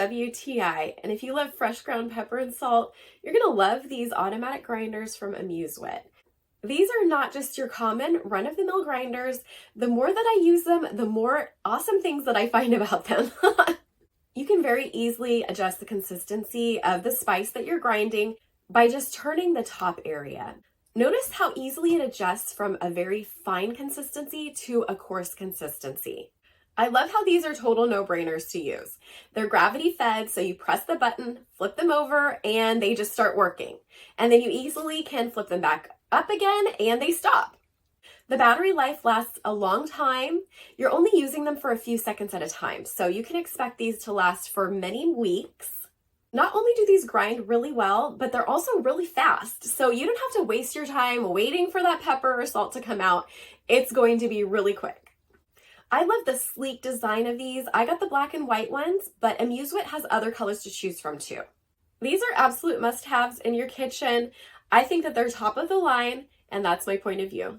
WTI, and if you love fresh ground pepper and salt, you're gonna love these automatic grinders from AmuseWit. These are not just your common run-of-the-mill grinders. The more that I use them, the more awesome things that I find about them. You can very easily adjust the consistency of the spice that you're grinding by just turning the top area. Notice how easily it adjusts from a very fine consistency to a coarse consistency. I love how these are total no-brainers to use. They're gravity fed, so you press the button, flip them over, and they just start working. And then you easily can flip them back up again and they stop. The battery life lasts a long time. You're only using them for a few seconds at a time, so you can expect these to last for many weeks. Not only do these grind really well, but they're also really fast. So you don't have to waste your time waiting for that pepper or salt to come out. It's going to be really quick. I love the sleek design of these. I got the black and white ones, but AmuseWit has other colors to choose from too. These are absolute must-haves in your kitchen. I think that they're top of the line, and that's my point of view.